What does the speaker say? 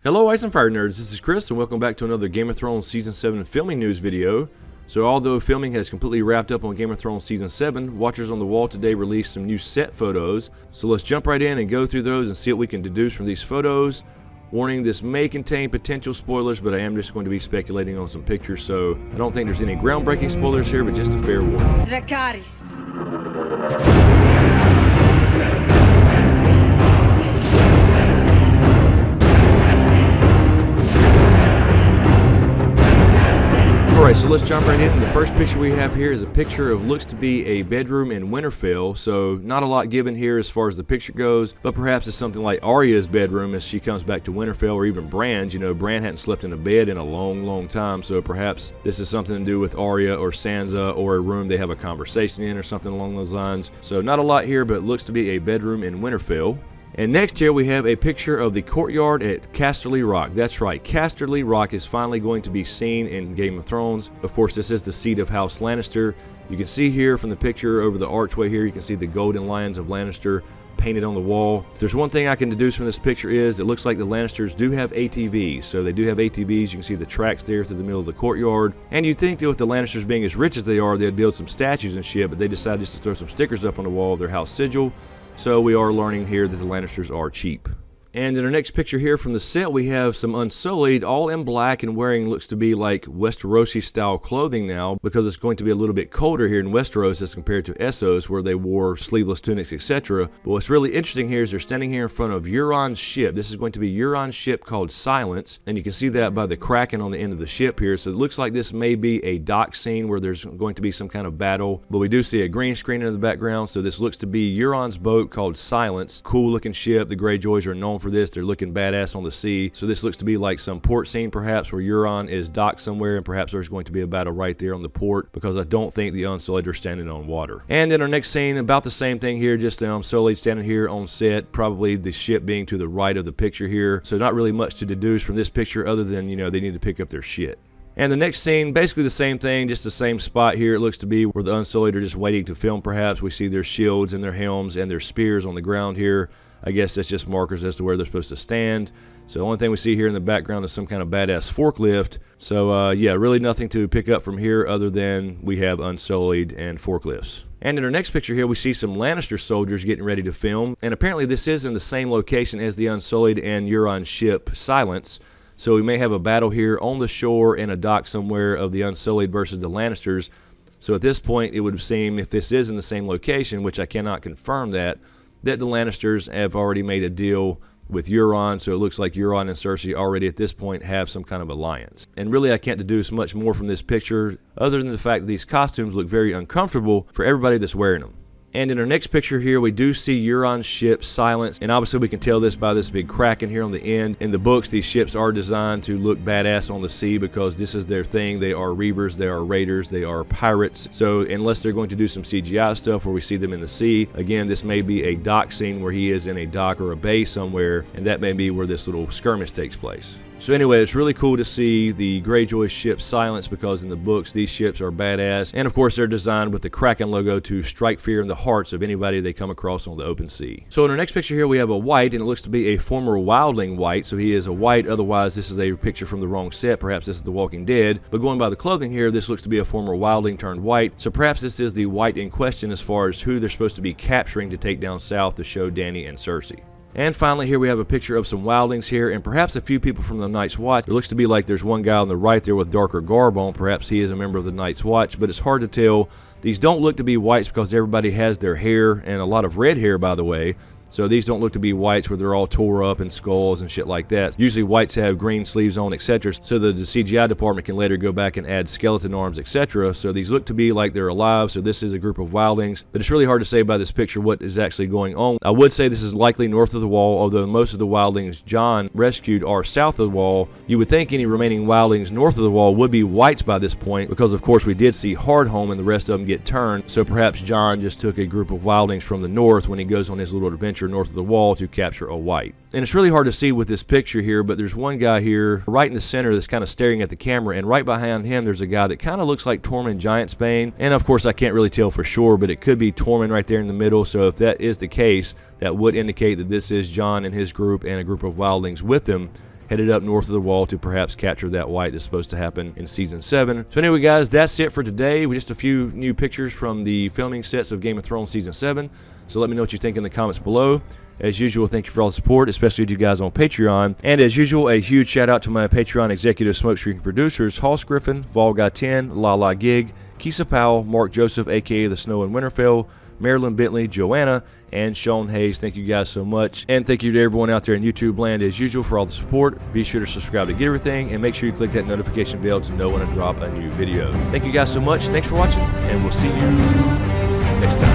Hello Ice and Fire Nerds, this is Chris and welcome back to another Game of Thrones Season 7 filming news video. So although filming has completely wrapped up on Game of Thrones Season 7, Watchers on the Wall today released some new set photos. So let's jump right in and go through those and see what we can deduce from these photos. Warning, this may contain potential spoilers, but I am just going to be speculating on some pictures, so I don't think there's any groundbreaking spoilers here, but just a fair warning. Dracarys. Alright, so let's jump right in. The first picture we have here is a picture of looks to be a bedroom in Winterfell, so not a lot given here as far as the picture goes, but perhaps it's something like Arya's bedroom as she comes back to Winterfell, or even Bran's. You know, Bran hadn't slept in a bed in a long time, so perhaps this is something to do with Arya or Sansa, or a room they have a conversation in or something along those lines. So not a lot here, but it looks to be a bedroom in Winterfell. And next here we have a picture of the courtyard at Casterly Rock. That's right, Casterly Rock is finally going to be seen in Game of Thrones. Of course, this is the seat of House Lannister. You can see here from the picture over the archway here, you can see the golden lions of Lannister painted on the wall. If there's one thing I can deduce from this picture is it looks like the Lannisters do have ATVs. So they do have ATVs. You can see the tracks there through the middle of the courtyard. And you'd think that with the Lannisters being as rich as they are, they'd build some statues and shit, but they decided just to throw some stickers up on the wall of their house sigil. So we are learning here that the Lannisters are cheap. And in our next picture here from the set, we have some Unsullied, all in black and wearing looks to be like Westerosi style clothing now, because it's going to be a little bit colder here in Westeros as compared to Essos, where they wore sleeveless tunics, etc. But what's really interesting here is they're standing here in front of Euron's ship. This is going to be Euron's ship called Silence, and you can see that by the kraken on the end of the ship here. So it looks like this may be a dock scene where there's going to be some kind of battle, but we do see a green screen in the background. So this looks to be Euron's boat called Silence. Cool looking ship. The Greyjoys are known for this. They're looking badass on the sea. So this looks to be like some port scene perhaps where Euron is docked somewhere, and perhaps there's going to be a battle right there on the port, because I don't think the Unsullied are standing on water. And in our next scene, about the same thing here, just the Unsullied standing here on set, probably the ship being to the right of the picture here. So not really much to deduce from this picture other than, you know, they need to pick up their shit. And the next scene, basically the same thing, just the same spot here. It looks to be where the Unsullied are just waiting to film perhaps. We see their shields and their helms and their spears on the ground here. I guess that's just markers as to where they're supposed to stand. So the only thing we see here in the background is some kind of badass forklift. So yeah, really nothing to pick up from here other than we have Unsullied and forklifts. And in our next picture here, we see some Lannister soldiers getting ready to film. And apparently this is in the same location as the Unsullied and Euron's ship, Silence. So we may have a battle here on the shore in a dock somewhere of the Unsullied versus the Lannisters. So at this point, it would seem, if this is in the same location, which I cannot confirm that the Lannisters have already made a deal with Euron, so it looks like Euron and Cersei already at this point have some kind of alliance. And really I can't deduce much more from this picture other than the fact that these costumes look very uncomfortable for everybody that's wearing them. And in our next picture here, we do see Euron's ship Silence, and obviously we can tell this by this big kraken here on the end. In the books, these ships are designed to look badass on the sea because this is their thing. They are reavers, they are raiders, they are pirates. So unless they're going to do some CGI stuff where we see them in the sea, again, this may be a dock scene where he is in a dock or a bay somewhere, and that may be where this little skirmish takes place. So anyway, it's really cool to see the Greyjoy ship Silence, because in the books these ships are badass, and of course they're designed with the Kraken logo to strike fear in the hearts of anybody they come across on the open sea. So in our next picture here we have a wight, and it looks to be a former Wildling wight, so he is a wight. Otherwise this is a picture from the wrong set, perhaps this is The Walking Dead, but going by the clothing here, this looks to be a former Wildling turned wight, so perhaps this is the wight in question as far as who they're supposed to be capturing to take down south to show Dany and Cersei. And finally here we have a picture of some Wildlings here, and perhaps a few people from the Night's Watch. It looks to be like there's one guy on the right there with darker garb on. Perhaps he is a member of the Night's Watch, but it's hard to tell. These don't look to be wights because everybody has their hair, and a lot of red hair by the way. So these don't look to be wights where they're all tore up and skulls and shit like that. Usually wights have green sleeves on, etc. So the CGI department can later go back and add skeleton arms, etc. So these look to be like they're alive. So this is a group of Wildlings. But it's really hard to say by this picture what is actually going on. I would say this is likely north of the wall, although most of the Wildlings Jon rescued are south of the wall. You would think any remaining Wildlings north of the wall would be wights by this point, because of course we did see Hardhome and the rest of them get turned. So perhaps Jon just took a group of Wildlings from the north when he goes on his little adventure north of the wall to capture a wight. And it's really hard to see with this picture here, but there's one guy here right in the center that's kind of staring at the camera, and right behind him there's a guy that kind of looks like Tormund Giantsbane. And of course I can't really tell for sure, but it could be Tormund right there in the middle. So if that is the case, that would indicate that this is Jon and his group and a group of Wildlings with him headed up north of the wall to perhaps capture that wight that's supposed to happen in season 7. So anyway, guys, that's it for today. With just a few new pictures from the filming sets of Game of Thrones season 7. So let me know what you think in the comments below. As usual, thank you for all the support, especially to you guys on Patreon. And as usual, a huge shout out to my Patreon executive smokescreen producers, Hoss Griffin, Volguy10, Lala Gig, Kissa Powell, Marc Joseph, aka The Snow in Winterfell, Marylin, Bentley, JoAnna, and Sean Hayes. Thank you guys so much. And thank you to everyone out there in YouTube land as usual for all the support. Be sure to subscribe to get everything, and make sure you click that notification bell to know when I drop a new video. Thank you guys so much. Thanks for watching, and we'll see you next time.